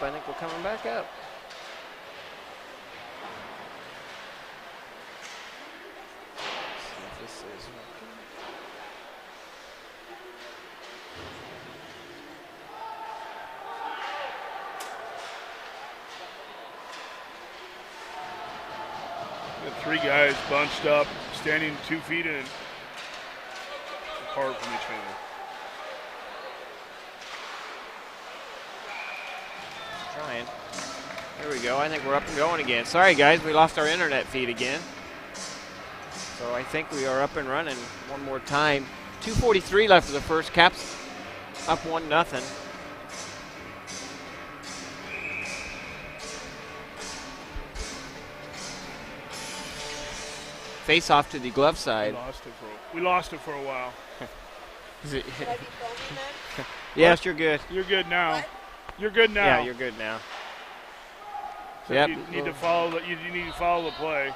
I think we're coming back up. Let's see if this is working. Got 3 guys bunched up, standing 2 feet in apart from each other. Trying. Here we go. I think we're up and going again. Sorry, guys. We lost our internet feed again. So I think we are up and running one more time. 2:43 left of the first. Caps up 1-0. Face off to the glove side. We lost it for a while. Is it? Yes, you're good. You're good now. What? You're good now. Yeah, you're good now. Yep. You need to follow the play.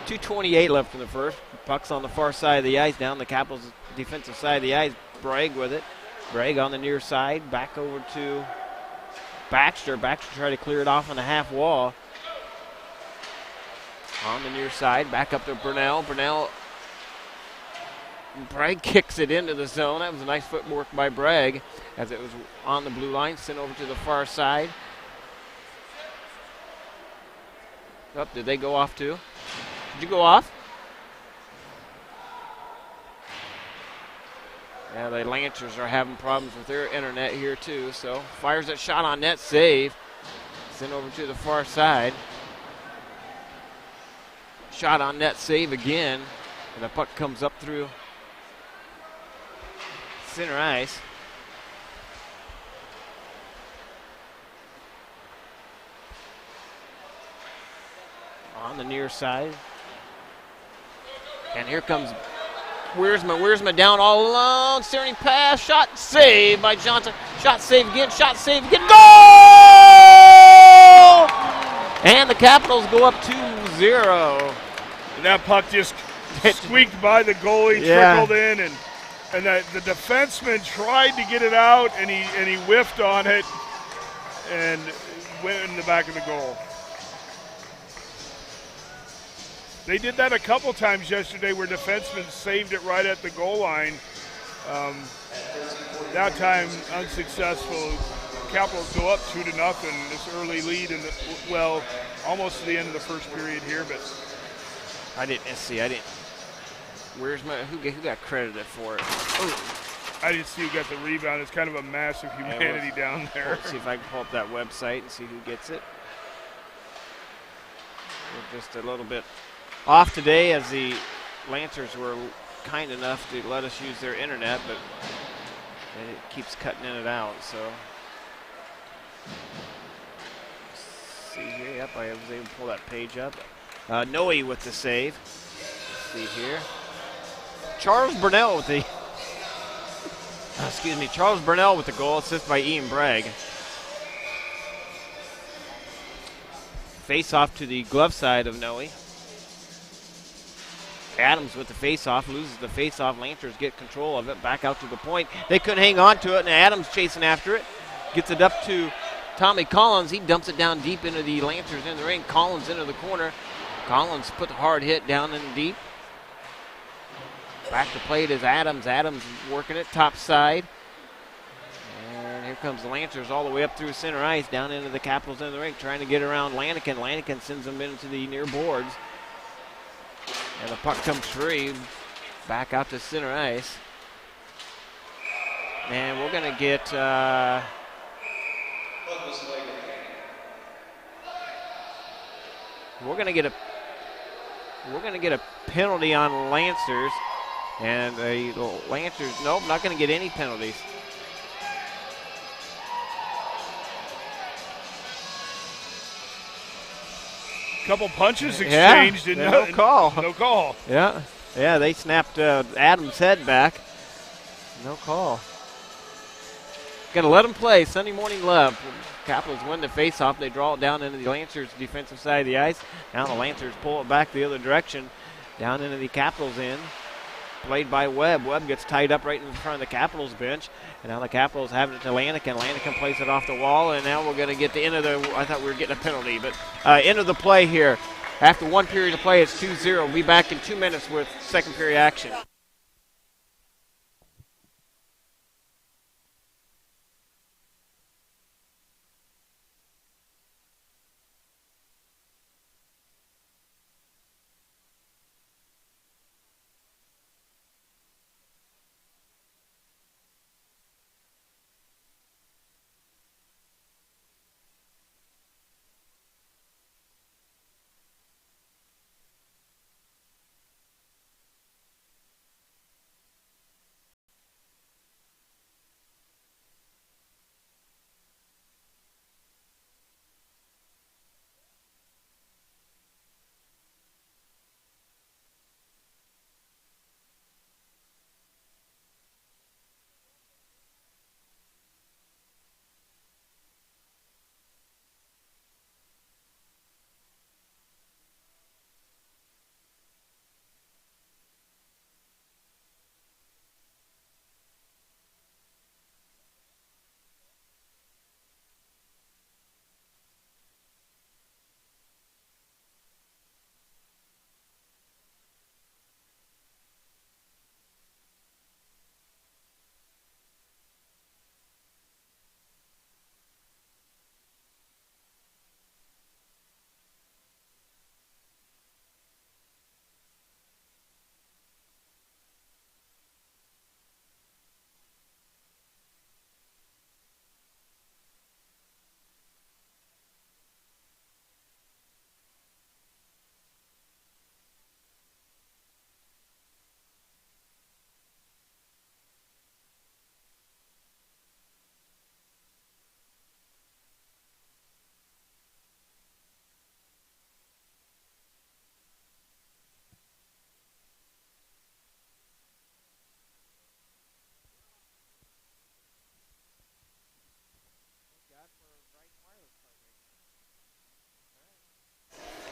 2:28 left in the first. Puck's on the far side of the ice, down the Capitals' defensive side of the ice. Bragg with it. Bragg on the near side, back over to Baxter. Baxter tried to clear it off on the half wall. On the near side, back up to Brunel. Bragg kicks it into the zone. That was a nice footwork by Bragg as it was on the blue line, sent over to the far side. Oh, did they go off too? Did you go off? Yeah, the Lancers are having problems with their internet here too, so fires that shot on net, save. Sent over to the far side. Shot on net, save again, and the puck comes up through center ice. On the near side. And here comes Wiersma down all alone. Steering pass, shot, save by Johnson. Shot, save again, goal! And the Capitals go up 2-0. And that puck just squeaked by the goalie, trickled in, and the defenseman tried to get it out, and he whiffed on it and went in the back of the goal. They did that a couple times yesterday where defensemen saved it right at the goal line. That time unsuccessful. Capitals go up 2-0. This early lead in almost to the end of the first period here, but I didn't see. Who got credited for it? Oh. I didn't see who got the rebound. It's kind of a mass of humanity down there. Let's see if I can pull up that website and see who gets it. We're just a little bit off today as the Lancers were kind enough to let us use their internet, but it keeps cutting in and out. So, let's see here. Yep, I was able to pull that page up. Noe with the save. Let's see here. Charles Burnell with the goal, assist by Ian Bragg. Face off to the glove side of Noe. Adams with the face-off, loses the face-off. Lancers get control of it, back out to the point. They couldn't hang on to it, and Adams chasing after it. Gets it up to Tommy Collins. He dumps it down deep into the Lancers in the ring. Collins into the corner. Collins put the hard hit down in deep. Back to plate is Adams. Adams working it top side. And here comes the Lancers all the way up through center ice, down into the Capitals in the ring, trying to get around Lanigan. Lanigan sends them into the near boards. And the puck comes free, back out to center ice. And we're going to get a penalty on Lancers. And the Lancers, nope, not going to get any penalties. Couple punches exchanged, and no call. No call. Yeah, they snapped Adams' head back. No call. Got to let them play. Sunday morning love. Capitals win the face-off. They draw it down into the Lancers' defensive side of the ice. Now the Lancers pull it back the other direction, down into the Capitals' end. played by Webb. Webb gets tied up right in front of the Capitals bench, and now the Capitals have it to Lanigan. Lanigan plays it off the wall, and now we're going to get the end of the, I thought we were getting a penalty, but end of the play here. After 1 period of play, it's 2-0. We'll be back in 2 minutes with second period action.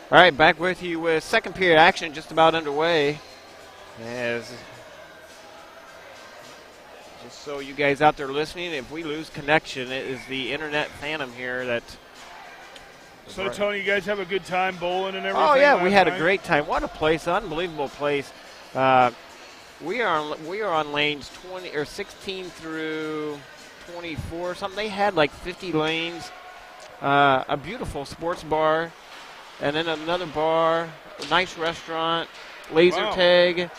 All right, back with you with second period action just about underway. As just so you guys out there listening, if we lose connection, it is the internet phantom here that. So Tony, you guys have a good time bowling and everything? Oh yeah, we had a great time. What a place! Unbelievable place. We are on lanes 16 through 24 or something. They had like 50 lanes. A beautiful sports bar. And then another bar, a nice restaurant, laser tag,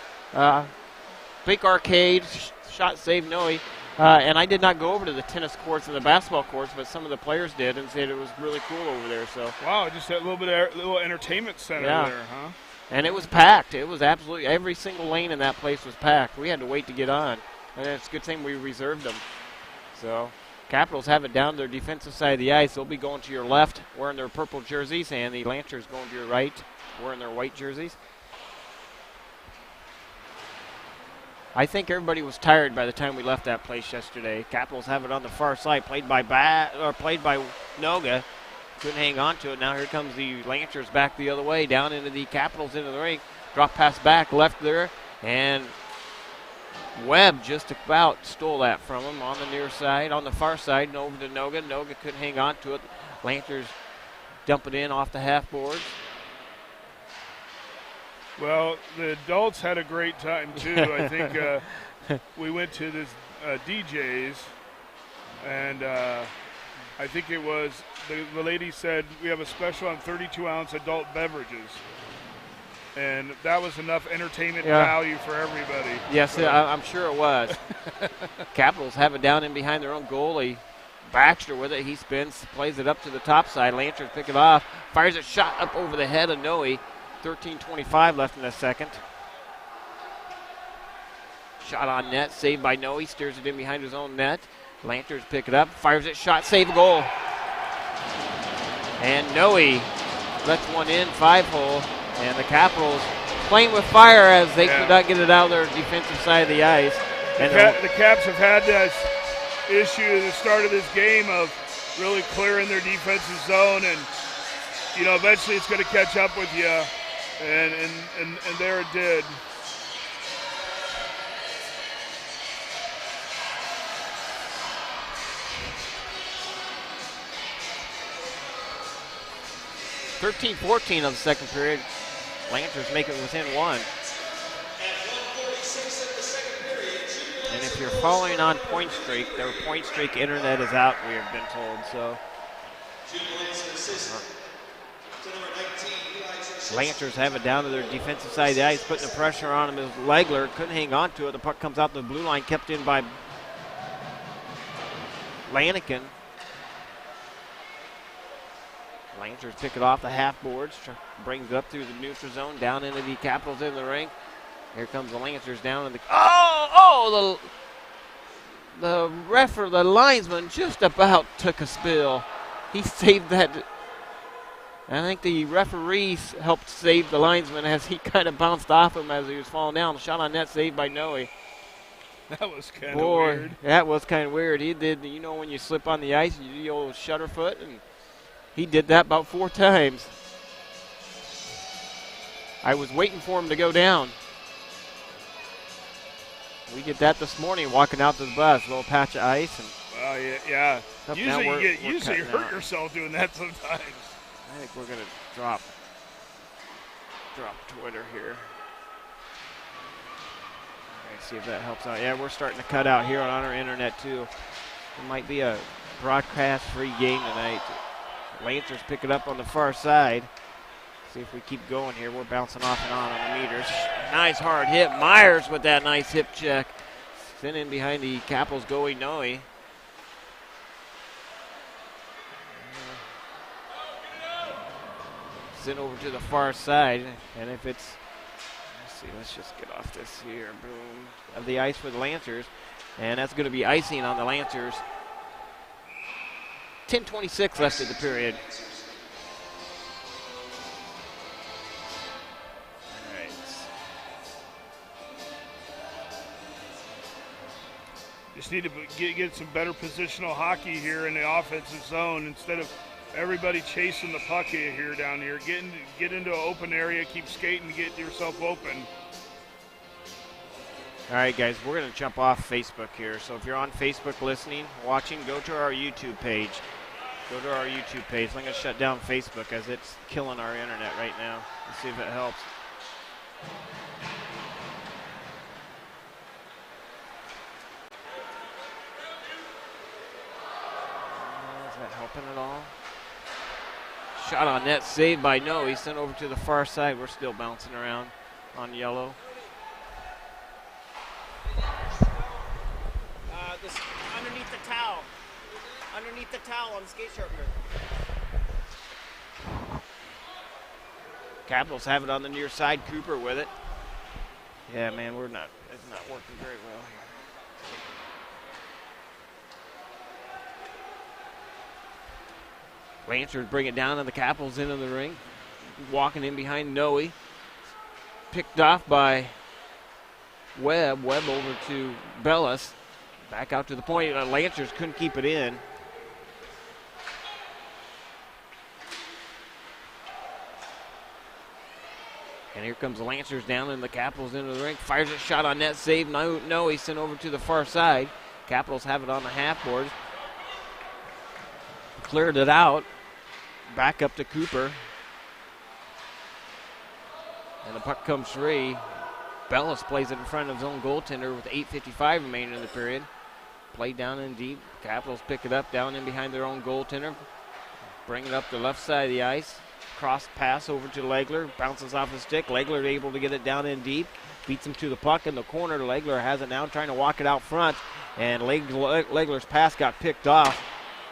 big arcade, shot, save, Noe. And I did not go over to the tennis courts and the basketball courts, but some of the players did and said it was really cool over there. So wow, just that little entertainment center there, huh? And it was packed. It was absolutely every single lane in that place was packed. We had to wait to get on, and it's a good thing we reserved them. So. Capitals have it down their defensive side of the ice. They'll be going to your left wearing their purple jerseys, and the Lancers going to your right wearing their white jerseys. I think everybody was tired by the time we left that place yesterday. Capitals have it on the far side, played by Noga. Couldn't hang on to it. Now here comes the Lancers back the other way, down into the Capitals into the ring. Drop pass back, left there, and Webb just about stole that from him on the near side, on the far side, and over to Noga. Noga couldn't hang on to it. Lancers dump it in off the half boards. Well, the adults had a great time, too. I think we went to this DJ's, and I think it was, the lady said, we have a special on 32-ounce adult beverages. And that was enough entertainment value for everybody. Yes, so. I'm sure it was. Capitals have it down in behind their own goalie. Baxter with it. He spins, plays it up to the top side. Lancers pick it off. Fires a shot up over the head of Noe. 13:25 left in the second. Shot on net, saved by Noe. Steers it in behind his own net. Lancers pick it up. Fires it, shot, save, goal. And Noe lets one in, 5-hole. And the Capitals playing with fire as they could not get it out of their defensive side of the ice. And the Caps have had this issue at the start of this game of really clearing their defensive zone, and eventually it's going to catch up with you, and there it did. 13-14 of the second period. Lancers make it within one. And if you're following on Point Streak, their Point Streak internet is out, we have been told. So Lancers have it down to their defensive side of the ice, putting the pressure on him as Legler couldn't hang on to it. The puck comes out the blue line, kept in by Lanigan. Lancers pick it off the half boards, brings it up through the neutral zone, down into the Capitals in the ring. Here comes the Lancers down in the. The ref or the linesman just about took a spill. He saved that. I think the referees helped save the linesman as he kind of bounced off him as he was falling down. Shot on net, saved by Noe. That was kind of weird. That was kind of weird. He did, when you slip on the ice, you do the old shutter foot, and he did that about 4 times. I was waiting for him to go down. We did that this morning, walking out to the bus, a little patch of ice. And yeah. Usually you hurt yourself doing that sometimes. I think we're going to drop Twitter here. See if that helps out. Yeah, we're starting to cut out here on our internet too. It might be a broadcast-free game tonight. Lancers pick it up on the far side. See if we keep going here. We're bouncing off and on the meters. Nice hard hit. Myers with that nice hip check. Sent in behind the Capitals goalie Noe. Sent over to the far side, and if it's. Let's just get off this here. Boom. Of the ice for the Lancers. And that's going to be icing on the Lancers. 10:26 left of the period. All right. Just need to get some better positional hockey here in the offensive zone instead of everybody chasing the puck here down here. Get into an open area, keep skating, get yourself open. All right, guys, we're going to jump off Facebook here. So if you're on Facebook listening, watching, go to our YouTube page. Go to our YouTube page. I'm going to shut down Facebook as it's killing our internet right now. Let's see if it helps. Is that helping at all? Shot on net, saved by Noe. He's sent over to the far side. We're still bouncing around on yellow. This underneath the towel. Underneath the towel on the skate sharpener. Capitals have it on the near side. Cooper with it. Yeah, man, it's not working very well here. Lancers bring it down, and the Capitals into the ring. Walking in behind Noe. Picked off by Webb. Webb over to Bellis. Back out to the point. Lancers couldn't keep it in. And here comes the Lancers down, and the Capitals into the ring. Fires a shot on net, save. No, he's sent over to the far side. Capitals have it on the half board. Cleared it out. Back up to Cooper. And the puck comes free. Bellis plays it in front of his own goaltender with 8:55 remaining in the period. Played down in deep. Capitals pick it up down in behind their own goaltender. Bring it up the left side of the ice. Cross pass over to Legler. Bounces off the stick. Legler able to get it down in deep. Beats him to the puck in the corner. Legler has it now, trying to walk it out front. And Legler's pass got picked off.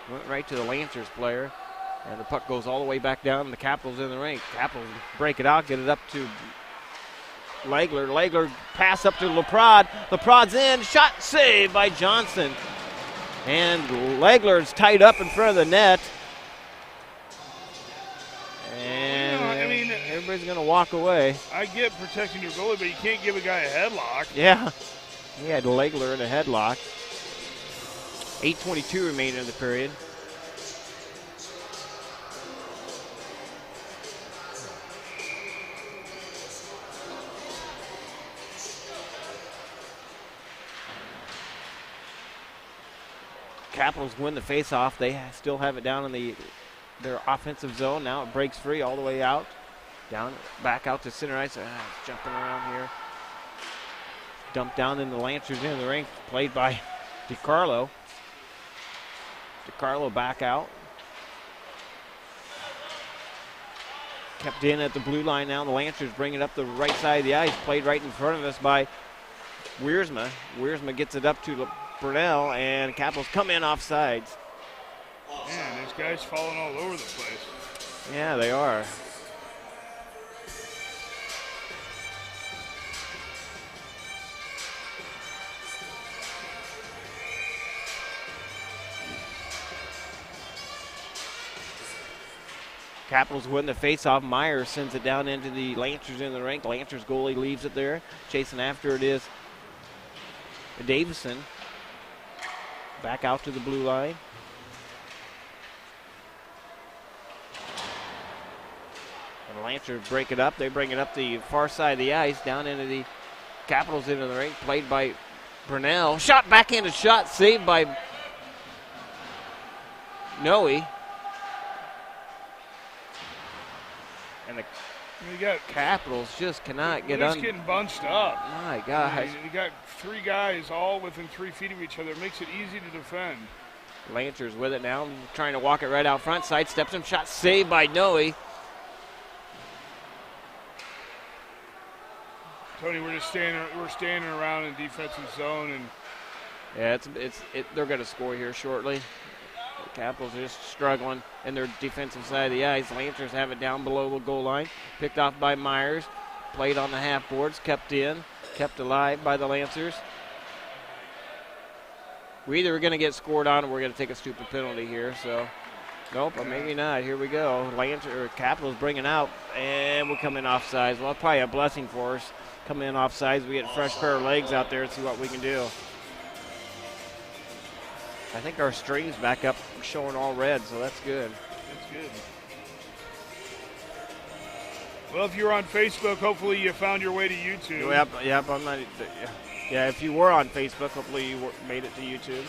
Went right to the Lancers player. And the puck goes all the way back down. And the Capitals in the ring. Capitals break it out, get it up to Legler. Legler pass up to LaPrade. LaPrade's in. Shot saved by Johnson. And Legler's tied up in front of the net. And everybody's going to walk away. I get protecting your goalie, but you can't give a guy a headlock. Yeah. He had Legler in a headlock. 8:22 remaining in the period. Capitals win the faceoff. They still have it down in the their offensive zone. Now it breaks free all the way out. Back out to center ice. It's jumping around here. Dumped down in the Lancers in the ring. Played by DiCarlo. DiCarlo back out. Kept in at the blue line now. The Lancers bring it up the right side of the ice. Played right in front of us by Wiersma. Wiersma gets it up to Burnell, and Capitals come in off sides. Man, these guys falling all over the place. Yeah, they are. Capitals win the faceoff. Myers sends it down into the Lancers in the rink. Lancers goalie leaves it there. Chasing after it is Davison. Back out to the blue line. And the Lancers break it up. They bring it up the far side of the ice, down into the Capitals into the rink. Played by Burnell. Shot, backhanded shot, saved by Noe. And the Capitals just cannot get on. Getting bunched up. My gosh. You got three guys all within 3 feet of each other. It makes it easy to defend. Lancers with it now, trying to walk it right out front. Sidesteps him. Shot saved by Noe. Tony, we're standing around in defensive zone, and yeah, they're going to score here shortly. The Capitals are just struggling in their defensive side of the ice. Lancers have it down below the goal line. Picked off by Myers. Played on the half boards. Kept alive by the Lancers. We either are going to get scored on or we're going to take a stupid penalty here. So, nope, but maybe not. Here we go. Capitals bringing out, and we'll come in offsides. Well, probably a blessing for us. Come in offsides. We get a fresh pair of legs out there and see what we can do. I think our stream's back up showing all red, so that's good. That's good. Well, if you're on Facebook, hopefully you found your way to YouTube. Yep. I'm not. Yeah, if you were on Facebook, hopefully you made it to YouTube.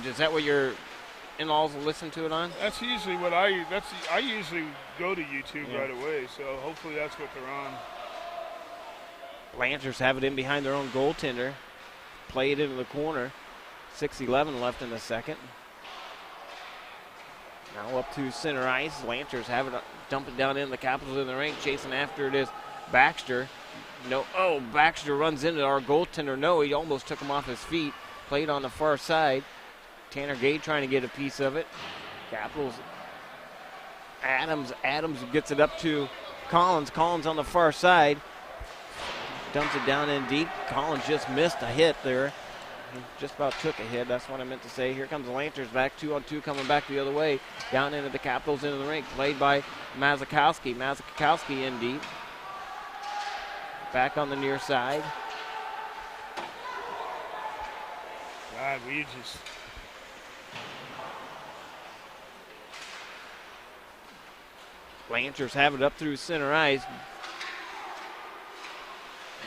Is that what your in-laws will listen to it on? That's usually what I usually go to YouTube right away, so hopefully that's what they're on. Lancers have it in behind their own goaltender. Play it into the corner. 6:11 left in the second. Now up to center ice. Lancers have it, dump it down in the Capitals in the rink. Chasing after it is Baxter. Baxter runs into our goaltender. No, he almost took him off his feet. Played on the far side. Tanner Gay trying to get a piece of it. Capitals. Adams gets it up to Collins. Collins on the far side. Dumps it down in deep. Collins just missed a hit there. He just about took a hit. That's what I meant to say. Here comes the Lancers back 2-on-2 coming back the other way. Down into the Capitals into the rink. Played by Mazakowski. Mazakowski in deep. Back on the near side. God, we just... Lancers have it up through center ice.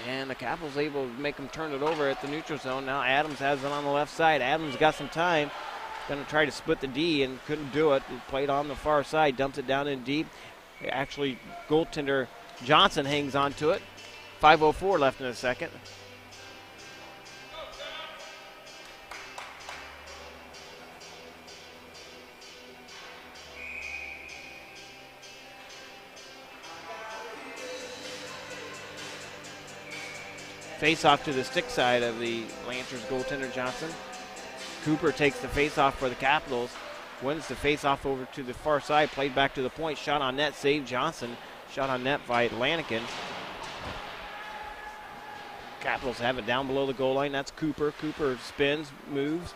And the Capitals able to make them turn it over at the neutral zone. Now Adams has it on the left side. Adams got some time. Going to try to split the D and couldn't do it. He played on the far side. Dumped it down in deep. Actually, goaltender Johnson hangs on to it. 5:04 left in the second. Face off to the stick side of the Lancers goaltender Johnson. Cooper takes the face off for the Capitals. Wins the face off over to the far side. Played back to the point. Shot on net. Saved Johnson. Shot on net by Lanigan. Capitals have it down below the goal line. That's Cooper. Cooper spins, moves.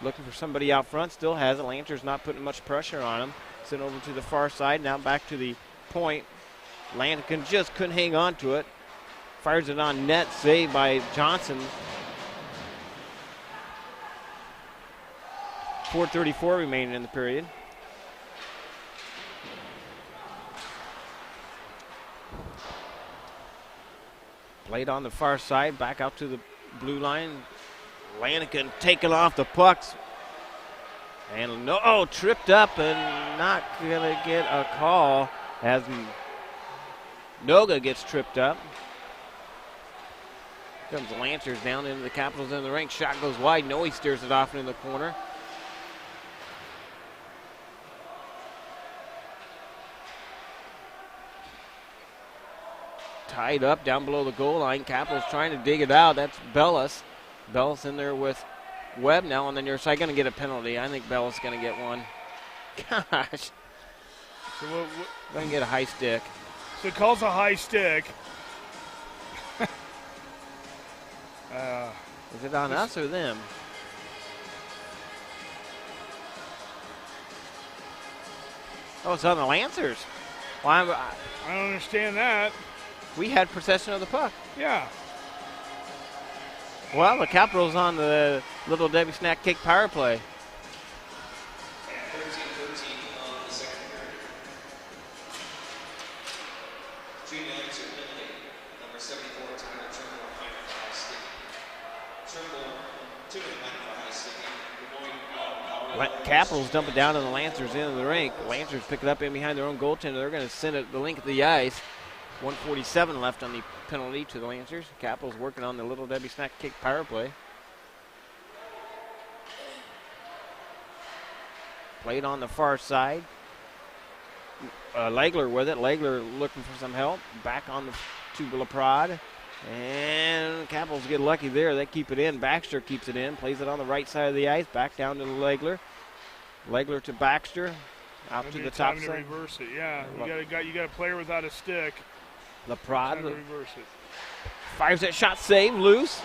Looking for somebody out front. Still has it. Lancers not putting much pressure on him. Sent over to the far side. Now back to the point. Lanigan just couldn't hang on to it. Fires it on net, saved by Johnson. 4:34 remaining in the period. Played on the far side, back out to the blue line. Lanigan taking off the pucks. And tripped up and not going to get a call as Noga gets tripped up. Comes Lancers down into the Capitals in the rink. Shot goes wide. Noe steers it off in the corner. Tied up down below the goal line. Capitals trying to dig it out. That's Bellis. Bellis in there with Webb now on the near side. Going to get a penalty. I think Bellis going to get one. Gosh. So going to get a high stick. So it calls a high stick. Is it on us or them? Oh, it's on the Lancers. Well, I don't understand that. We had possession of the puck. Yeah. Well, the Capitals on the Little Debbie Snack Cake power play. 13-13 on the second period. Junior Lancer penalty. Number 74, Tyler Trimble, behind for high stick. Trimble, 2 behind for high stick. Capitals dump it down to the Lancers into the rink. Lancers pick it up in behind their own goaltender. They're going to send it the length of the ice. 1:47 left on the penalty to the Lancers. Capitals working on the Little Debbie Snack Cake power play. Played on the far side. Legler with it. Legler looking for some help. Back on to Laprade. And Capitals get lucky there. They keep it in. Baxter keeps it in. Plays it on the right side of the ice. Back down to Legler. Legler to Baxter. Out to the top side. side. To reverse it, yeah. You got a player without a stick. Laprade reverse it. Fires that shot, save, loose.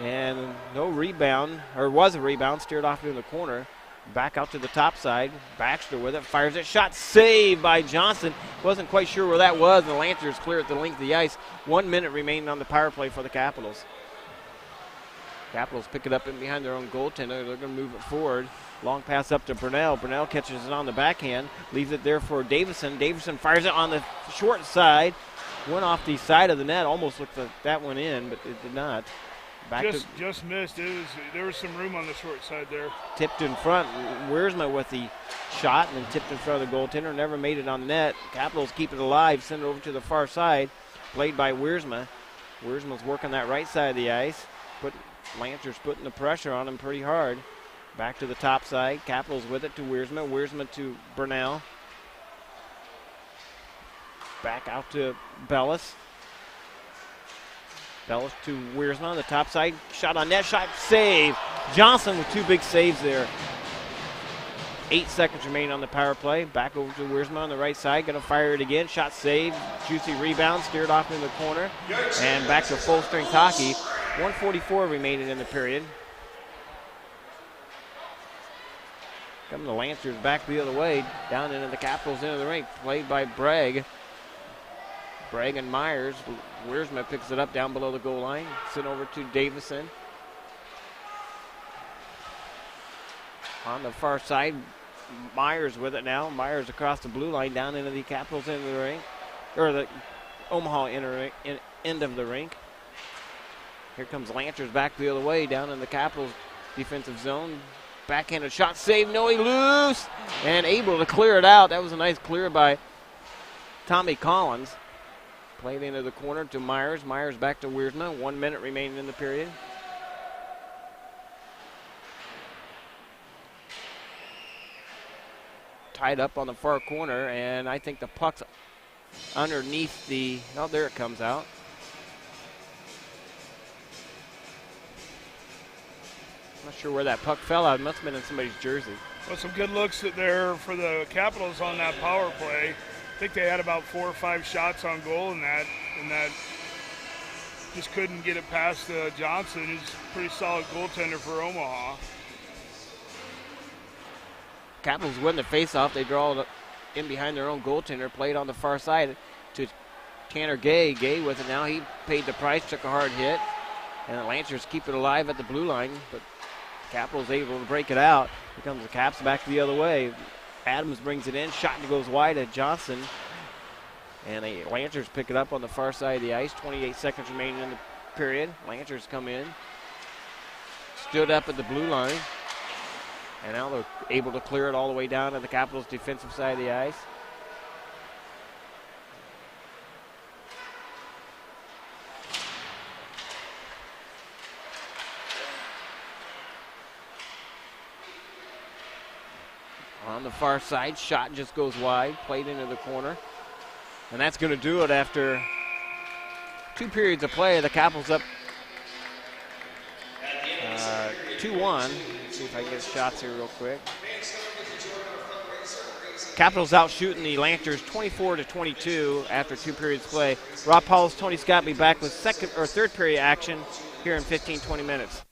And no rebound, or was a rebound, steered off in the corner. Back out to the top side. Baxter with it, fires that shot, saved by Johnson. Wasn't quite sure where that was, and the Lancers clear at the length of the ice. 1 minute remaining on the power play for the Capitals. Capitals pick it up in behind their own goaltender. They're going to move it forward. Long pass up to Burnell. Burnell catches it on the backhand, leaves it there for Davison. Davison fires it on the short side. Went off the side of the net. Almost looked like that went in, but it did not. Just missed. There was some room on the short side there. Tipped in front. Wiersma with the shot and then tipped in front of the goaltender. Never made it on the net. Capitals keep it alive. Send it over to the far side. Played by Wiersma. Wiersma's working that right side of the ice. Lancers putting the pressure on him pretty hard. Back to the top side. Capitals with it to Wiersma. Wiersma to Burnell. Back out to Bellis. Bellis to Wiersma on the top side. Shot on net. Shot save. Johnson with 2 big saves there. 8 seconds remaining on the power play. Back over to Wiersma on the right side. Going to fire it again. Shot saved. Juicy rebound. Steered off in the corner. And back to full strength hockey. 1:44 remaining in the period. Coming the Lancers back the other way. Down into the Capitals into the rink. Played by Bragg. Bragg and Myers. Wiersma picks it up down below the goal line. Sent over to Davison. On the far side, Myers with it now. Myers across the blue line down into the Capitals into the rink. Or the Omaha end of the rink. Here comes Lancers back the other way down in the Capitals defensive zone. Backhanded shot save. Noe loose and able to clear it out. That was a nice clear by Tommy Collins. Played into the corner to Myers. Myers back to Wiersma. 1 minute remaining in the period. Tied up on the far corner, and I think the puck's underneath the. Oh, there it comes out. Not sure where that puck fell out. It must have been in somebody's jersey. Well, some good looks there for the Capitals on that power play. I think they had about 4 or 5 shots on goal in that just couldn't get it past Johnson, who's a pretty solid goaltender for Omaha. Capitals win the faceoff. They draw it in behind their own goaltender. Played on the far side to Tanner Gay. Gay with it now. He paid the price, took a hard hit. And the Lancers keep it alive at the blue line, but Capitals able to break it out. Here comes the Caps back the other way. Adams brings it in. Shot goes wide at Johnson. And the Lancers pick it up on the far side of the ice. 28 seconds remaining in the period. Lancers come in. stood up at the blue line. And now they're able to clear it all the way down to the Capitals' defensive side of the ice. On the far side, shot just goes wide, played into the corner. And that's going to do it after 2 periods of play. The Capitals up 2-1. Let's see if I can get shots here real quick. Capitals out shooting the Lancers 24-22 after 2 periods play. Rob Pauls, Tony Scott be back with second or third period action here in 15-20 minutes.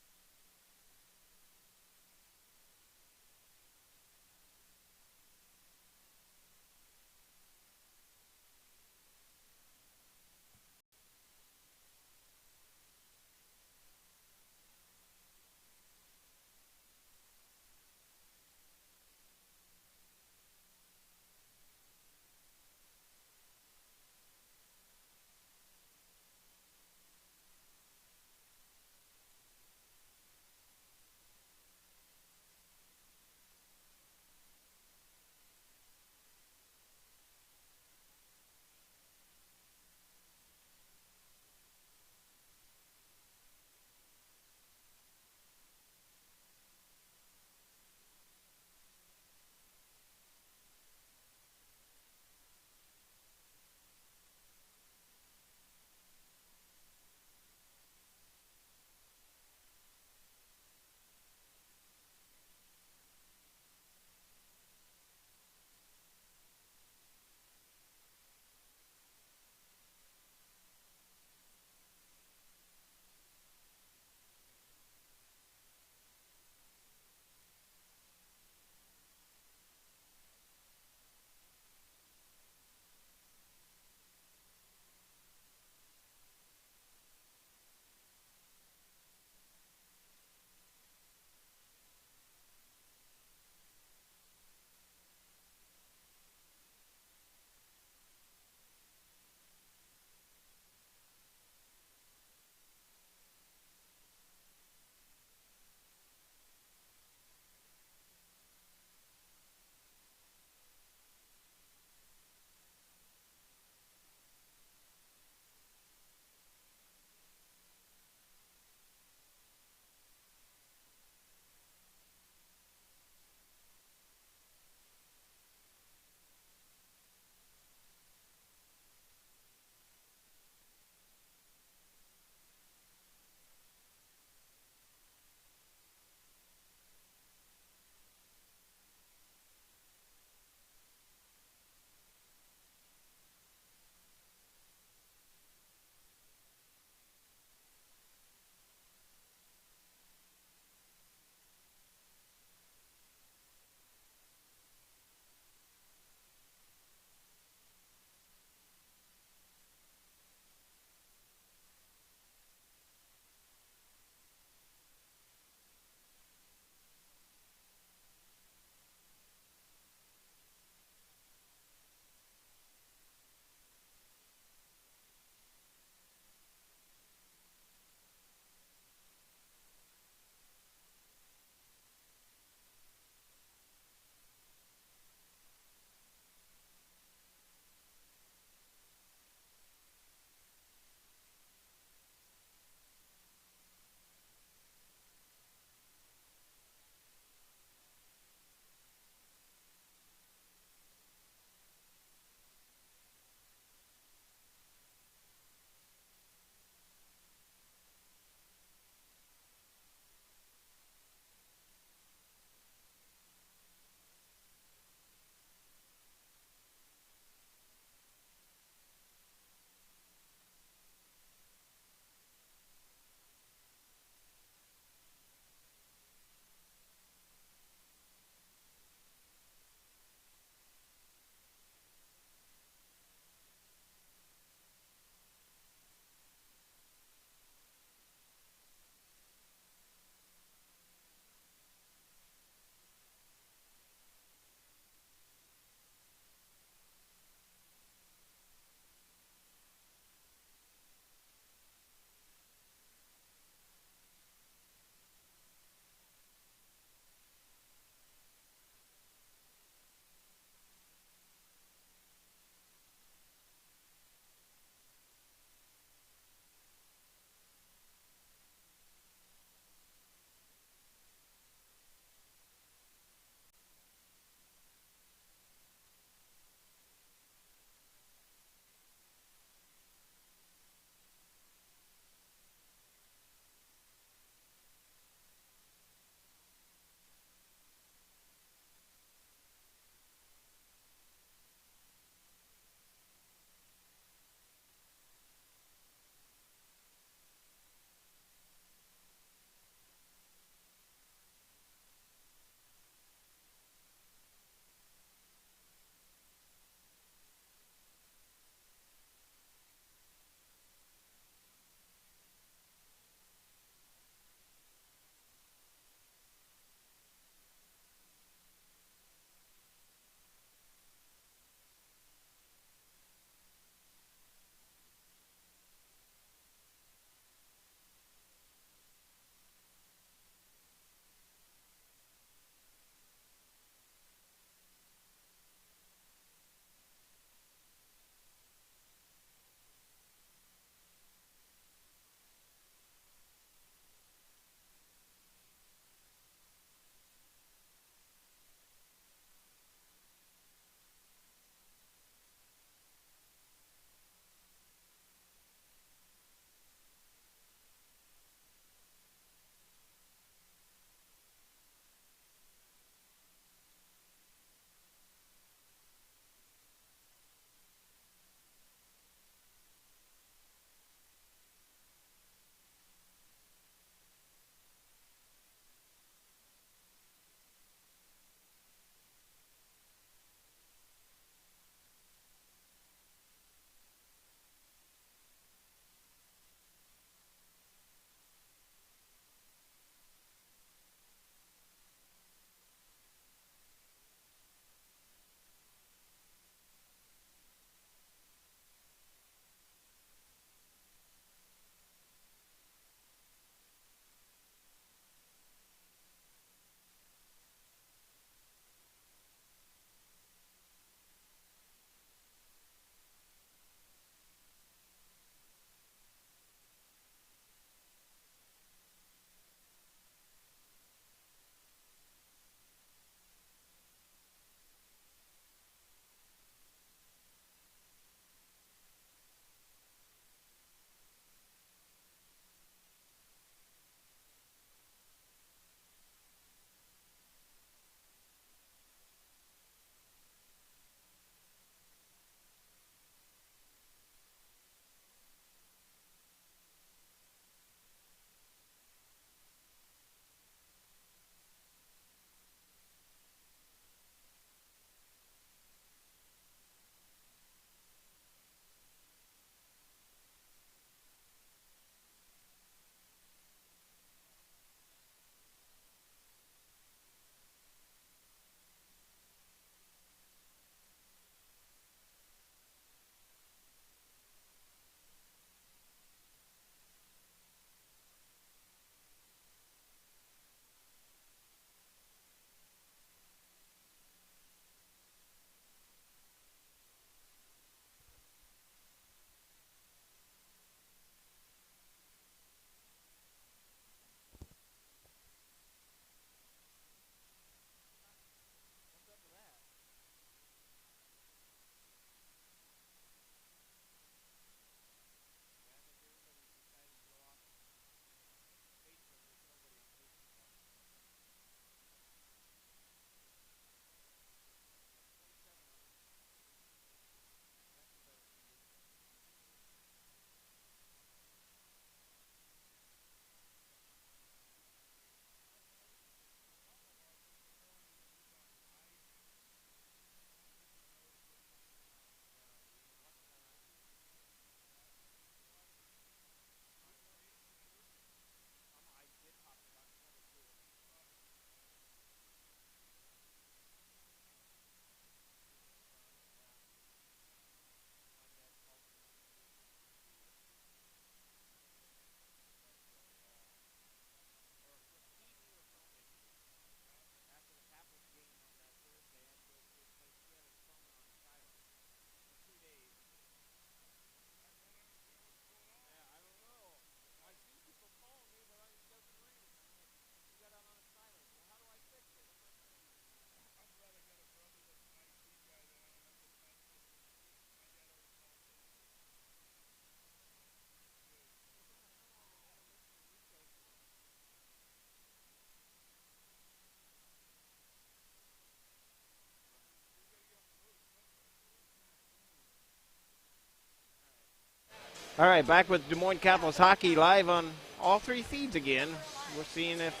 All right, back with Des Moines Capitals hockey live on all three feeds again. We're seeing if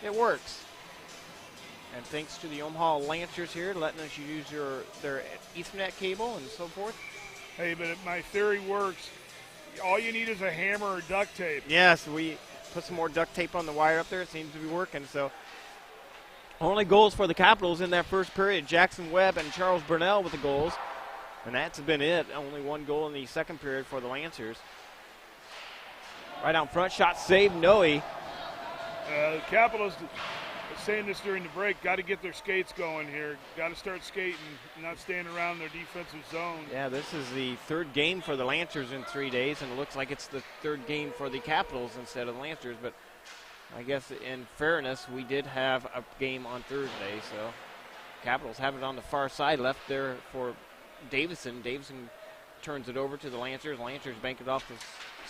it works. And thanks to the Omaha Lancers here, letting us use their Ethernet cable and so forth. Hey, but if my theory works, all you need is a hammer or duct tape. Yes, we put some more duct tape on the wire up there. It seems to be working. So only goals for the Capitals in that first period. Jackson Webb and Charles Burnell with the goals. And that's been it. Only one goal in the second period for the Lancers. Right out front, shot saved, Noe. The Capitals, saying this during the break, got to get their skates going here. Got to start skating, not standing around their defensive zone. Yeah, this is the third game for the Lancers in 3 days, and it looks like it's the third game for the Capitals instead of the Lancers. But I guess in fairness, we did have a game on Thursday, so Capitals have it on the far side, left there for Davison. Davison turns it over to the Lancers. Lancers bank it off the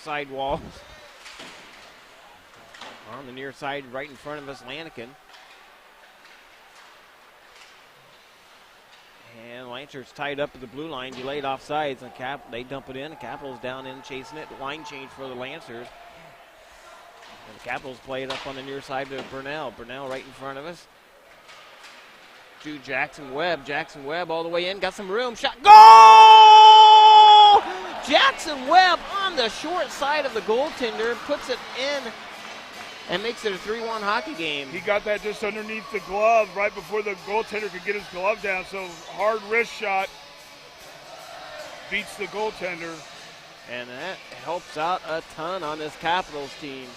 side wall. On the near side, right in front of us, Lanigan. And Lancers tied up at the blue line, delayed offsides, and they dump it in. The Capitals down in chasing it. Line change for the Lancers. And the Capitals play it up on the near side to Burnell. Burnell right in front of us. To Jackson Webb. Jackson Webb all the way in, got some room. Shot. Goal! Jackson Webb on the short side of the goaltender, puts it in and makes it a 3-1 hockey game. He got that just underneath the glove right before the goaltender could get his glove down. So hard wrist shot beats the goaltender. And that helps out a ton on this Capitals team.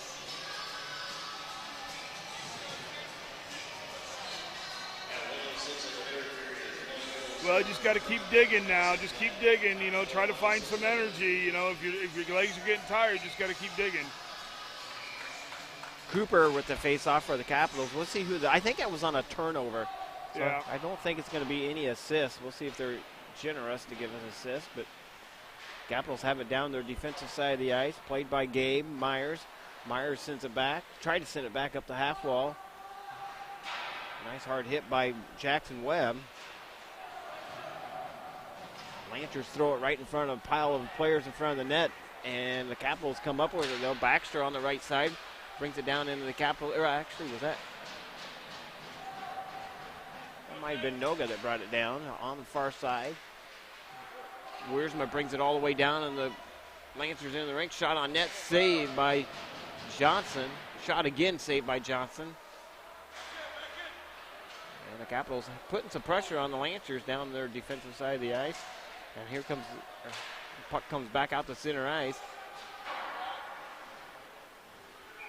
Well, you just got to keep digging now. Just keep digging, try to find some energy. If your legs are getting tired, just got to keep digging. Cooper with the face-off for the Capitals. We'll see I think that was on a turnover. So Yeah. I don't think it's going to be any assists. We'll see if they're generous to give an assist. But Capitals have it down their defensive side of the ice, played by Gabe Myers. Myers sends it back, tried to send it back up the half wall. Nice hard hit by Jackson Webb. Lancers throw it right in front of a pile of players in front of the net, and the Capitals come up with it, though. Baxter on the right side brings it down into the Capital. Or actually, that might have been Noga that brought it down on the far side. Wiersma brings it all the way down, and the Lancers in the rink. Shot on net, saved by Johnson. Shot again, saved by Johnson. And the Capitals putting some pressure on the Lancers down their defensive side of the ice. And here comes, the puck comes back out to center ice.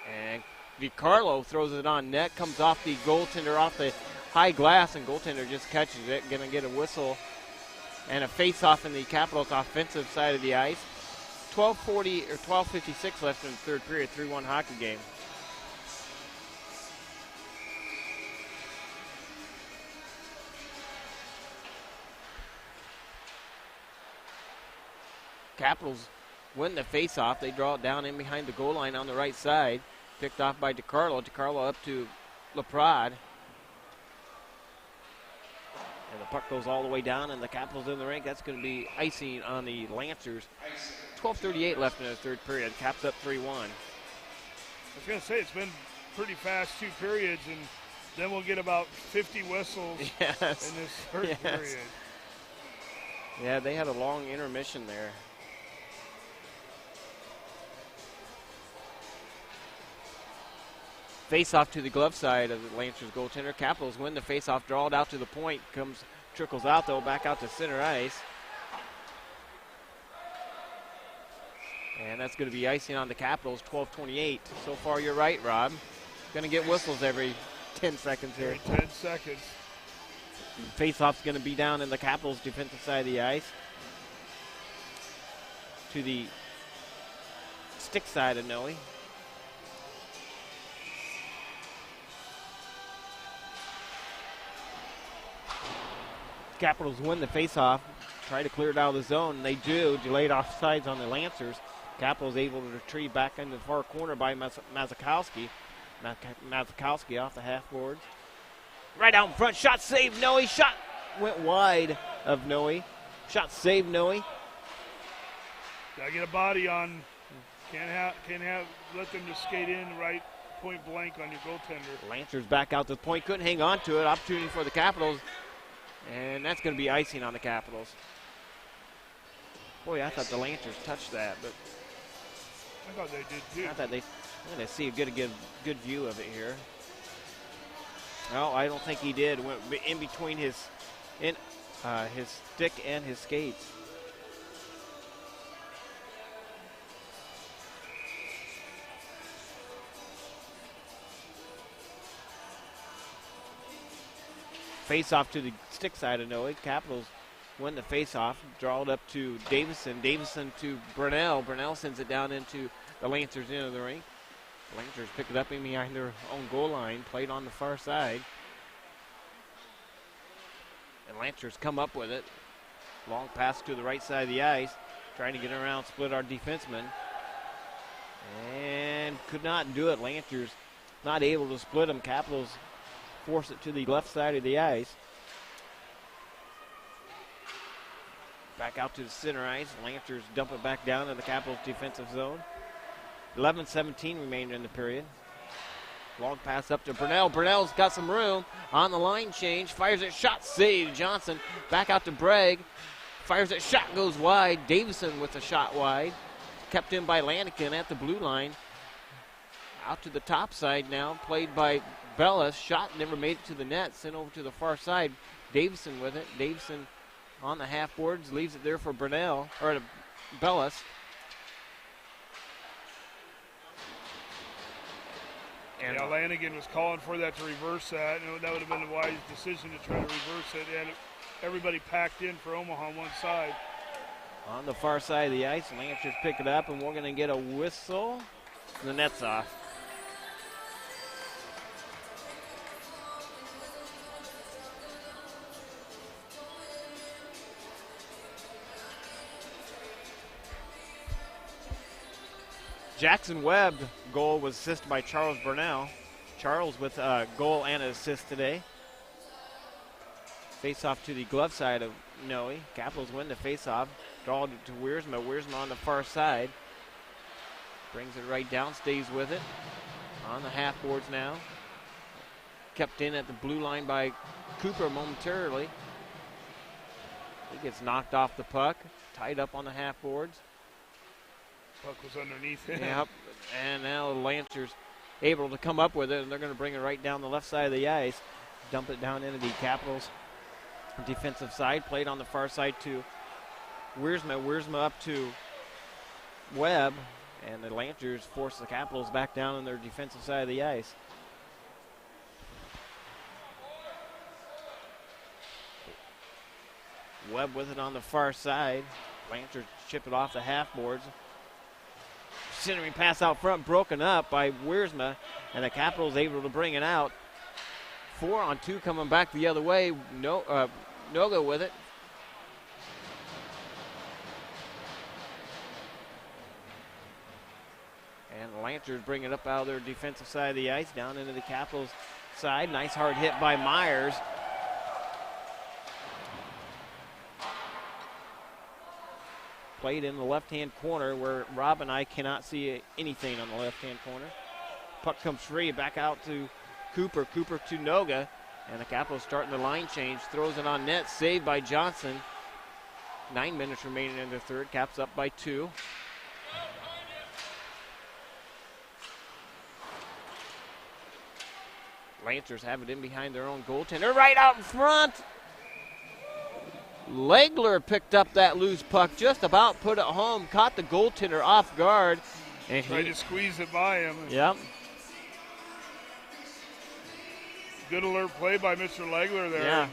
And DiCarlo throws it on net, comes off the goaltender, off the high glass, and goaltender just catches it. Going to get a whistle and a face-off in the Capitals' offensive side of the ice. 12:56 left in the third period, 3-1 hockey game. Capitals win the face-off. They draw it down in behind the goal line on the right side. Picked off by DiCarlo. DiCarlo up to Laprade. And the puck goes all the way down, and the Capitals in the rink. That's going to be icing on the Lancers. 12:38 left in the third period. Caps up 3-1. I was going to say, it's been pretty fast 2 periods, and then we'll get about 50 whistles in this third period. Yeah, they had a long intermission there. Face-off to the glove side of the Lancers goaltender. Capitals win the face-off, draw it out to the point. Trickles out, though, back out to center ice. And that's going to be icing on the Capitals, 12:28. So far, you're right, Rob. Going to get whistles every 10 seconds here. Every 10 seconds. Face-off's going to be down in the Capitals' defensive side of the ice. To the stick side of Noe. Capitals win the face-off, try to clear it out of the zone, and they do. Delayed offsides on the Lancers. Capitals able to retrieve back into the far corner by Mazakowski. Mazakowski off the half boards. Right out in front, shot saved Noe. Shot went wide of Noe. Shot saved Noe. Gotta get a body on. Can't let them just skate in right point blank on your goaltender. Lancers back out to the point, couldn't hang on to it. Opportunity for the Capitals, and that's going to be icing on the Capitals. Boy, I thought the Lancers touched that, but I thought they did too. I thought I'm going to see a good view of it here. No, I don't think he did. Went in between his stick and his skates. Face off to the stick side of Noe. Capitals win the face off. Draw it up to Davison. Davison to Brunell. Brunell sends it down into the Lancers end of the rink. Lancers pick it up in behind their own goal line. Played on the far side. And Lancers come up with it. Long pass to the right side of the ice. Trying to get around, split our defenseman. And could not do it. Lancers not able to split them. Capitals force it to the left side of the ice. Back out to the center ice. Lancers dump it back down to the Capitals defensive zone. 11:17 remained in the period. Long pass up to Brunell. Brunell's got some room on the line change. Fires it, shot saved. Johnson back out to Bragg. Fires it, shot goes wide. Davison with a shot wide. Kept in by Lanigan at the blue line. Out to the top side now. Played by Bellis. Shot never made it to the net. Sent over to the far side. Davison with it. Davison on the half boards. Leaves it there for Brunell. Or to Bellis. And Lanigan was calling for that to reverse that. And that would have been a wise decision to try to reverse it. And everybody packed in for Omaha on one side. On the far side of the ice, Lancers pick it up, and we're going to get a whistle. The net's off. Jackson Webb goal was assisted by Charles Burnell. Charles with a goal and an assist today. Face-off to the glove side of Noe. Capitals win the face-off. Draw it to Wiersma. Wiersma on the far side. Brings it right down, stays with it. On the half boards now. Kept in at the blue line by Cooper momentarily. He gets knocked off the puck. Tied up on the half boards. Puck was underneath him. Yep. And now the Lancers able to come up with it, and they're going to bring it right down the left side of the ice. Dump it down into the Capitals defensive side. Played on the far side to Wiersma. Wiersma up to Webb. And the Lancers force the Capitals back down on their defensive side of the ice. Webb with it on the far side. Lancers chip it off the half boards. Centering pass out front, broken up by Wiersma, and the Capitals able to bring it out. 4-on-2 coming back the other way. Noga with it. And the Lancers bring it up out of their defensive side of the ice, down into the Capitals side. Nice hard hit by Myers. Played in the left-hand corner where Rob and I cannot see anything on the left-hand corner. Puck comes free, back out to Cooper. Cooper to Noga. And the Capitals starting the line change. Throws it on net, saved by Johnson. 9 minutes remaining in the third. Caps up by 2. Lancers have it in behind their own goaltender. Right out in front. Legler picked up that loose puck, just about put it home, caught the goaltender off guard. And tried to squeeze it by him. Yep. Good alert play by Mr. Legler there. Yeah.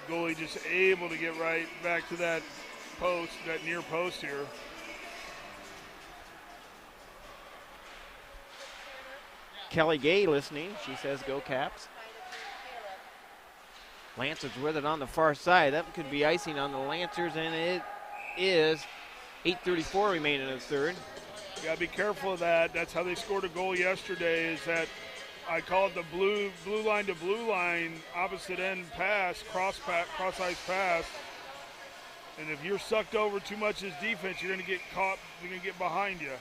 Goalie just able to get right back to that post, that near post here. Kelly Gay listening. She says, go Caps. Lancers with it on the far side. That could be icing on the Lancers, and it is. 8:34 remaining in the third. You got to be careful of that. That's how they scored a goal yesterday, is that I call it the blue line to blue line, opposite end pass, cross ice pass. And if you're sucked over too much as defense, you're going to get caught. They're going to get behind you.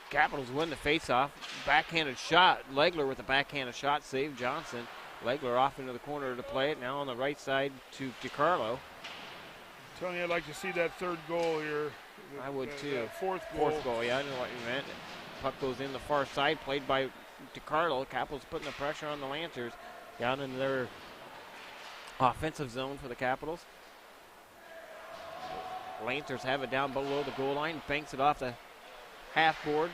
Capitals win the faceoff. Backhanded shot. Legler with a backhanded shot. Saved Johnson. Legler off into the corner to play it. Now on the right side to DiCarlo. Tony, I'd like to see that third goal here. I would too. Fourth goal. Fourth goal, yeah, I know what you meant. Puck goes in the far side, played by DiCarlo. Capitals putting the pressure on the Lancers down in their offensive zone for the Capitals. Lancers have it down below the goal line, banks it off the half boards.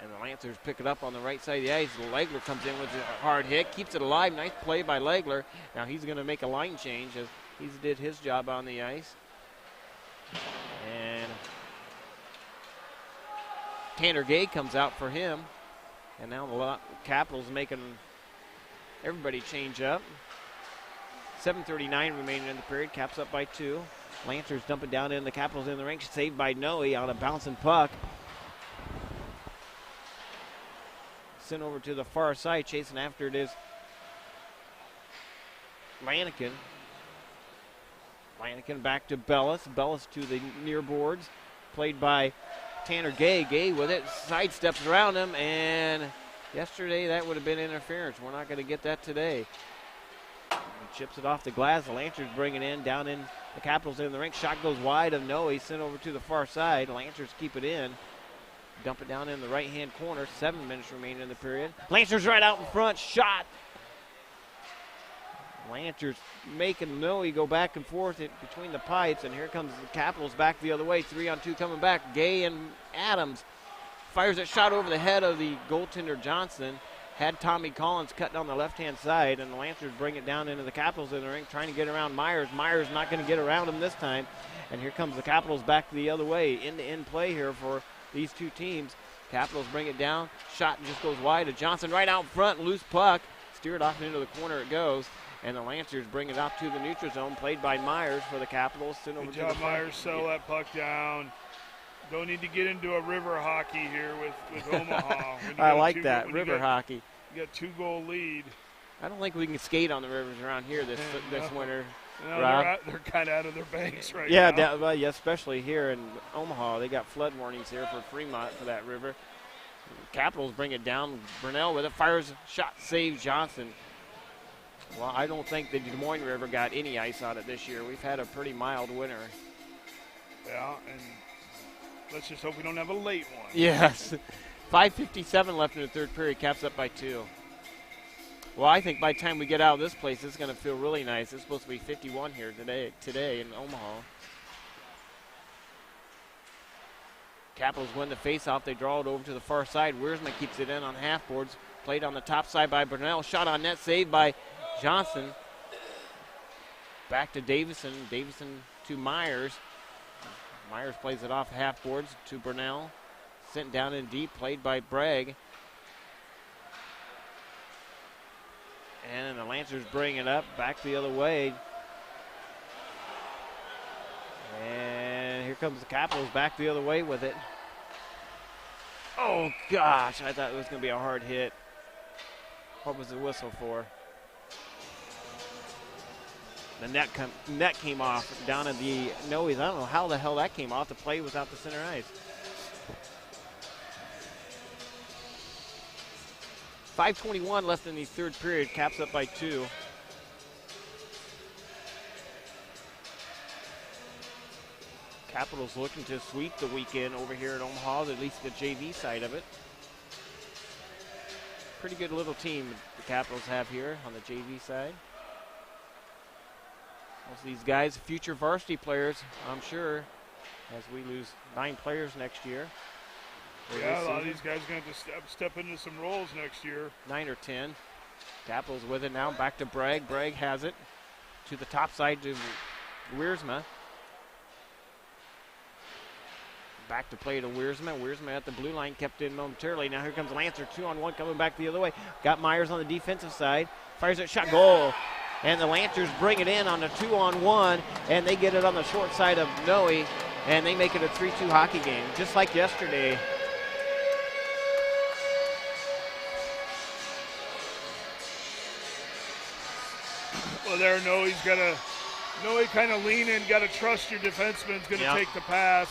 And the Lancers pick it up on the right side of the ice. Legler comes in with a hard hit, keeps it alive. Nice play by Legler. Now he's going to make a line change as he did his job on the ice. And Tanner Gay comes out for him. And now the Capitals making everybody change up. 7:39 remaining in the period. Caps up by 2. Lancers dumping down in the Capitals in the rink. Saved by Noe on a bouncing puck. Sent over to the far side. Chasing after it is Lanigan. Lanigan back to Bellis. Bellis to the near boards. Played by Tanner Gay. Gay with it. Sidesteps around him. And yesterday that would have been interference. We're not going to get that today. He chips it off the glass. The Lancers bring it in. Down in the Capitals in the rink. Shot goes wide of Noe. Sent over to the far side. Lancers keep it in. Dump it down in the right-hand corner. 7 minutes remaining in the period. Lancers right out in front. Shot. Lancers making Noe go back and forth between the pipes. And here comes the Capitals back the other way. 3-on-2 coming back. Gay and Adams fires that shot over the head of the goaltender Johnson. Had Tommy Collins cut down the left-hand side. And the Lancers bring it down into the Capitals in the ring, trying to get around Myers. Myers not going to get around him this time. And here comes the Capitals back the other way. End-to-end play here for these two teams. Capitals bring it down. Shot just goes wide to Johnson right out front. Loose puck. Steered off into the corner it goes. And the Lancers bring it out to the neutral zone. Played by Myers for the Capitals. Good job, Myers. Settle that puck down. Don't need to get into a river hockey here with Omaha. I like that, river hockey. You got 2-goal lead. I don't think we can skate on the rivers around here this winter. No, they're kind of out of their banks right now. Yeah, especially here in Omaha. They got flood warnings here for Fremont for that river. Capitals bring it down. Brunell with it. Fires shot, saves Johnson. Well, I don't think the Des Moines River got any ice on it this year. We've had a pretty mild winter. Yeah, and let's just hope we don't have a late one. Yes. 5:57 left in the third period. Caps up by 2. Well, I think by the time we get out of this place, it's going to feel really nice. It's supposed to be 51 here today in Omaha. Capitals win the faceoff. They draw it over to the far side. Wiersma keeps it in on half boards. Played on the top side by Brunell. Shot on net, saved by Johnson. Back to Davison. Davison to Myers. Myers plays it off half boards to Brunell. Sent down in deep. Played by Bragg. And the Lancers bring it up, back the other way. And here comes the Capitals back the other way with it. Oh, gosh, I thought it was going to be a hard hit. What was the whistle for? The net came off down in the Noes. I don't know how the hell that came off. The play was out the center ice. 5:21 left in the third period. Caps up by 2. Capitals looking to sweep the weekend over here at Omaha, at least the JV side of it. Pretty good little team the Capitals have here on the JV side. Most of these guys, future varsity players, I'm sure, as we lose 9 players next year. Yeah, a lot of these guys are going to have to step into some roles next year. 9 or 10. Capitals with it now. Back to Bragg. Bragg has it to the top side to Wiersma. Back to play to Wiersma. Wiersma at the blue line, kept in momentarily. Now here comes Lancer, 2-on-1 coming back the other way. Got Myers on the defensive side. Fires that shot, goal. And the Lancers bring it in on a 2-on-1, and they get it on the short side of Noe, and they make it a 3-2 hockey game, just like yesterday. Well, there, Noe's got to, Noe kind of lean in, got to trust your defenseman's going to take the pass.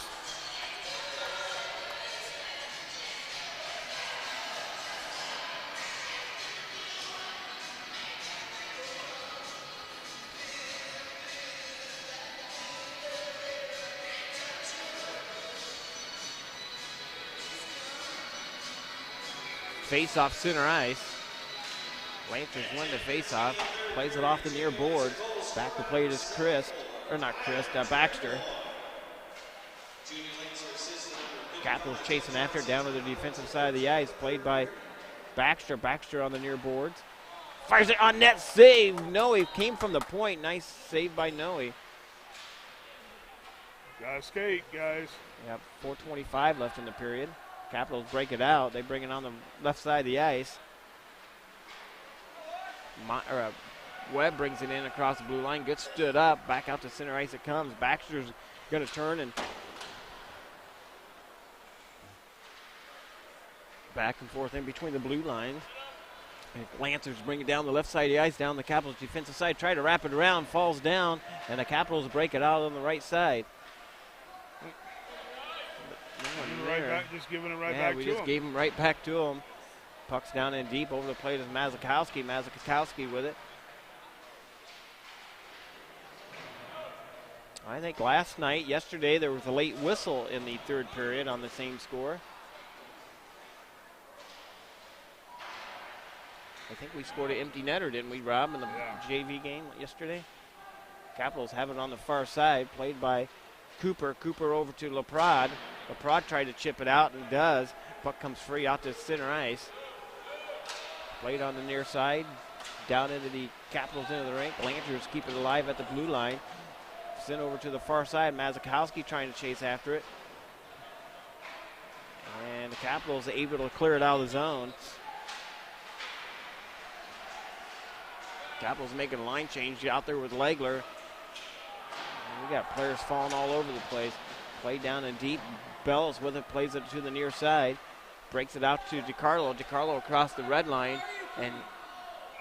Face off center ice. Lancers win the face off. Plays it off the near boards. Back to play it is Baxter. Capitals chasing after it down to the defensive side of the ice. Played by Baxter. Baxter on the near boards. Fires it on net. Save. Noe came from the point. Nice save by Noe. Gotta skate, guys. Yep, 4:25 left in the period. Capitals break it out. They bring it on the left side of the ice. Webb brings it in across the blue line. Gets stood up. Back out to center ice it comes. Baxter's going to turn and back and forth in between the blue lines. And Lancers bring it down the left side of the ice, down the Capitals' defensive side. Try to wrap it around. Falls down. And the Capitals break it out on the right side. Just giving it right back to him. We just gave him right back to him. Puck's down in deep. Over the plate is Mazakowski. Mazakowski with it. I think yesterday, there was a late whistle in the third period on the same score. I think we scored an empty netter, didn't we, Rob, in the JV game yesterday? Capitals have it on the far side, played by Cooper. Cooper over to Laprade. Laprade tried to chip it out and does. Puck comes free out to center ice. Played on the near side, down into the Capitals into the rink. Lancers keep it alive at the blue line. Sent over to the far side. Mazakowski trying to chase after it. And the Capitals are able to clear it out of the zone. Capitals making a line change out there with Legler. And we got players falling all over the place. Played down in deep. Bells with it, plays it to the near side. Breaks it out to DiCarlo. DiCarlo across the red line. And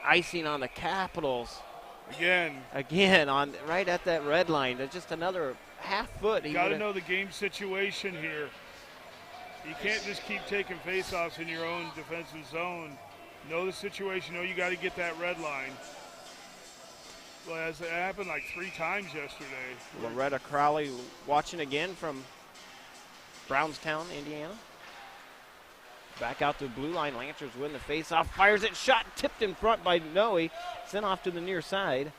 icing on the Capitals. Again on right at that red line. There's just another half foot. You got to know the game situation here. You can't just keep taking faceoffs in your own defensive zone. Know the situation. Know you got to get that red line. Well, it happened like 3 times yesterday. Loretta Crowley watching again from Brownstown, Indiana. Back out to the blue line. Lancers win the faceoff. Fires it. Shot tipped in front by Noe. Sent off to the near side.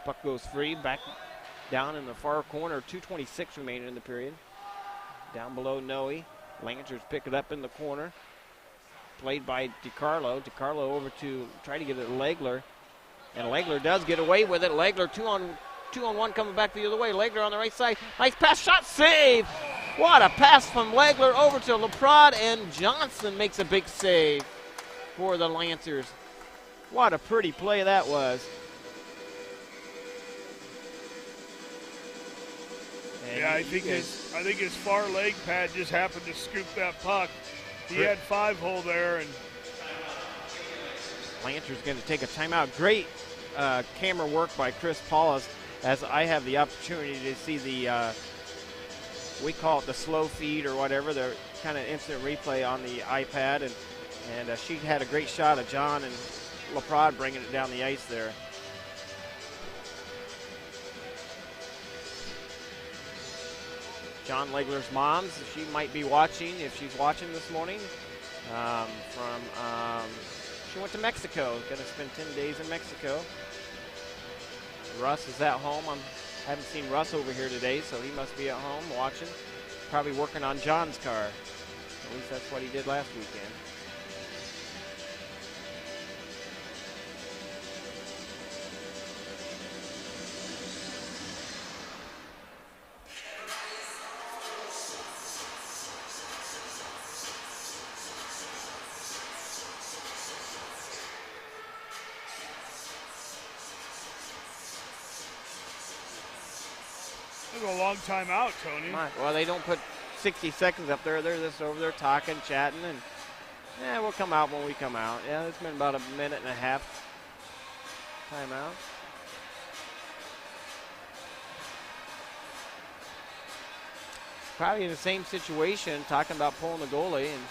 Puck goes free. Back down in the far corner. 2:26 remaining in the period. Down below Noe. Lancers pick it up in the corner. Played by DiCarlo. DiCarlo over to try to get it to Legler. And Legler does get away with it. Legler two on one coming back the other way. Legler on the right side. Nice pass, shot, save. What a pass from Legler over to Laprade, and Johnson makes a big save for the Lancers. What a pretty play that was. And yeah, I think his far leg pad just happened to scoop that puck. He had 5-hole there, and Lancers going to take a timeout. Great camera work by Chris Paulus, as I have the opportunity to see the, we call it the slow feed or whatever, the kind of instant replay on the iPad, and she had a great shot of John and Laprade bringing it down the ice there. John Legler's mom, she might be watching, if she's watching this morning, she went to Mexico, going to spend 10 days in Mexico. Russ is at home. I haven't seen Russ over here today, so he must be at home watching. Probably working on John's car. At least that's what he did last weekend. a long time out, Tony. Well, they don't put 60 seconds up there. They're just over there talking, chatting, and we'll come out when we come out. Yeah, it's been about a minute and a half timeout. Probably in the same situation, talking about pulling the goalie. And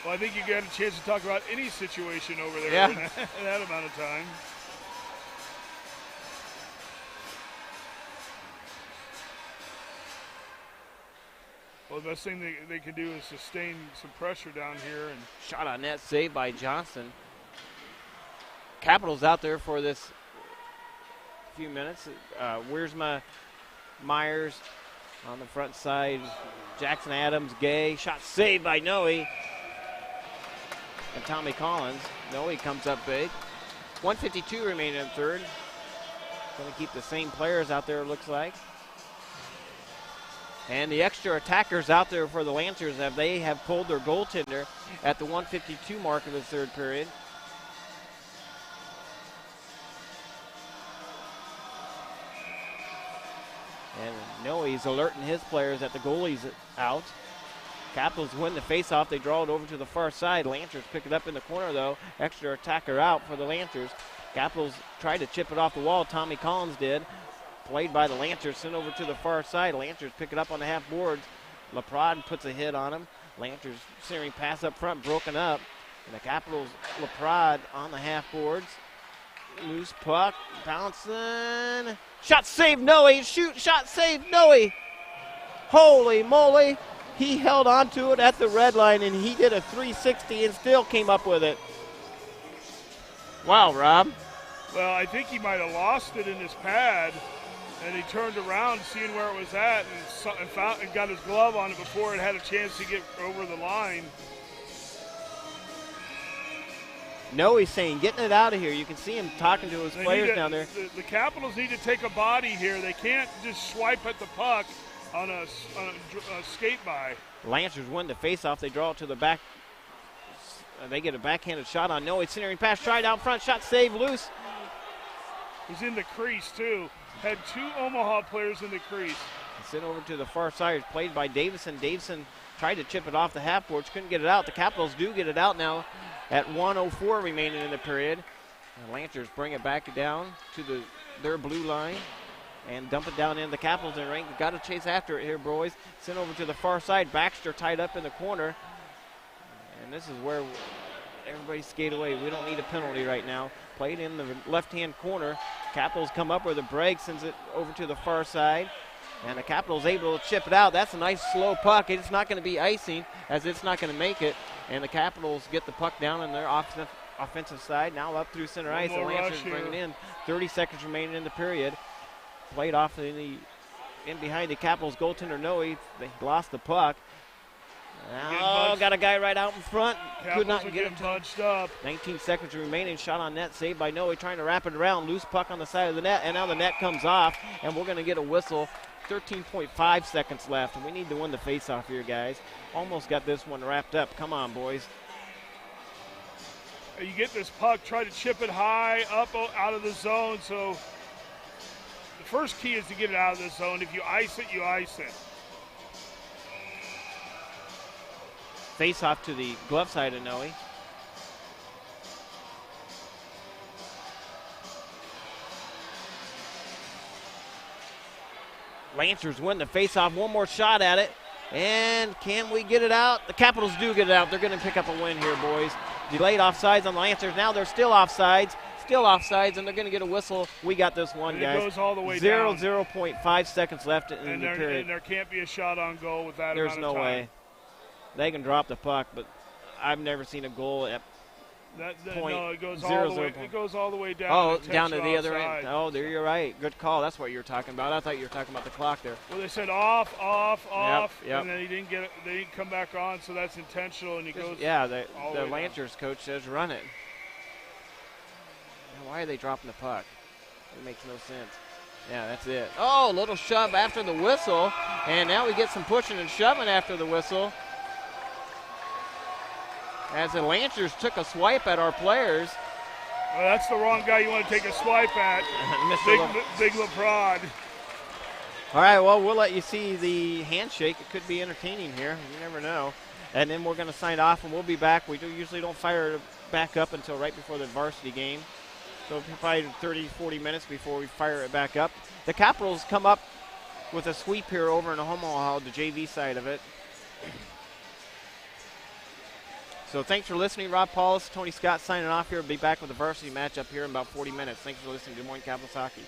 well, I think you got a chance to talk about any situation over there yeah. in that amount of time. Well, the best thing they can do is sustain some pressure down here. And shot on net, saved by Johnson. Capitals out there for this few minutes. Wiersma, Myers on the front side. Jackson Adams, Gay. Shot saved by Noe. And Tommy Collins. Noe comes up big. 1:52 remaining in third. Going to keep the same players out there, it looks like. And the extra attackers out there for the Lancers, they have pulled their goaltender at the 1:52 mark of the third period. And Noe's alerting his players that the goalie's out. Capitals win the faceoff. They draw it over to the far side. Lancers pick it up in the corner, though. Extra attacker out for the Lancers. Capitals tried to chip it off the wall. Tommy Collins did. Played by the Lancers, sent over to the far side. Lancers pick it up on the half boards. LaPrade puts a hit on him. Lancers centering pass up front, broken up. And the Capitals, LaPrade on the half boards. Loose puck, bouncing. Shot save Noe. Shot save Noe. Holy moly. He held on to it at the red line, and he did a 360 and still came up with it. Wow, Rob. Well, I think he might have lost it in his pad. And he turned around, seeing where it was at, and got his glove on it before it had a chance to get over the line. No, he's saying, getting it out of here. You can see him talking to his players down there. The Capitals need to take a body here. They can't just swipe at the puck on a skate by. Lancers win the faceoff. They draw it to the back. They get a backhanded shot on Noe. Centering pass, tried out front, shot saved, loose. He's in the crease, too. Had two Omaha players in the crease. Sent over to the far side, played by Davison. Davison tried to chip it off the half boards, couldn't get it out. The Capitals do get it out now at 1:04 remaining in the period. The Lancers bring it back down to their blue line and dump it down in the Capitals in ring. Got to chase after it here, boys. Sent over to the far side. Baxter tied up in the corner. And this is where everybody skate away. We don't need a penalty right now. Played in the left-hand corner. Capitals come up with a break, sends it over to the far side. And the Capitals able to chip it out. That's a nice slow puck. It's not going to be icing, as it's not going to make it. And the Capitals get the puck down in their offensive side. Now up through center ice. The Lancers bring it in. 30 seconds remaining in the period. Played off in behind the Capitals goaltender Noe. They lost the puck. Oh, got a guy right out in front. Could not get it bunched up. 19 seconds remaining. Shot on net, saved by Noe. Trying to wrap it around. Loose puck on the side of the net. And now the net comes off. And we're going to get a whistle. 13.5 seconds left. And we need to win the faceoff here, guys. Almost got this one wrapped up. Come on, boys. You get this puck. Try to chip it high up out of the zone. So the first key is to get it out of the zone. If you ice it, you ice it. Face off to the glove side of Noe. Lancers win the face-off. One more shot at it. And can we get it out? The Capitals do get it out. They're going to pick up a win here, boys. Delayed offsides on the Lancers. Now they're still offsides. And they're going to get a whistle. We got this one, guys. It goes all the way down. 0.5 seconds left in the period. And there can't be a shot on goal with that There's amount of no time. way. They can drop the puck, but I've never seen a goal at no, it goes 0, all the way. It goes all the way down. Oh, to down to the other offside. end. Oh, there you're right. Good call. That's what you were talking about. I thought you were talking about the clock there. Well, they said off, Yep. and then he didn't get it. They didn't come back on, so that's intentional, and he goes. Yeah, the way Lancers coach says run it. Now, why are they dropping the puck? It makes no sense. Yeah, that's it. Oh, little shove after the whistle, and now we get some pushing and shoving after the whistle. As the Lancers took a swipe at our players. Well, that's the wrong guy you want to take a swipe at. Big LaPrade. All right, well, we'll let you see the handshake. It could be entertaining here. You never know. And then we're going to sign off, and we'll be back. We usually don't fire it back up until right before the varsity game. So probably 30, 40 minutes before we fire it back up. The Capitals come up with a sweep here over in Omaha, the JV side of it. So thanks for listening. Rob Paulus, Tony Scott signing off here. We'll be back with the varsity matchup here in about 40 minutes. Thanks for listening to Des Moines Capitals Hockey.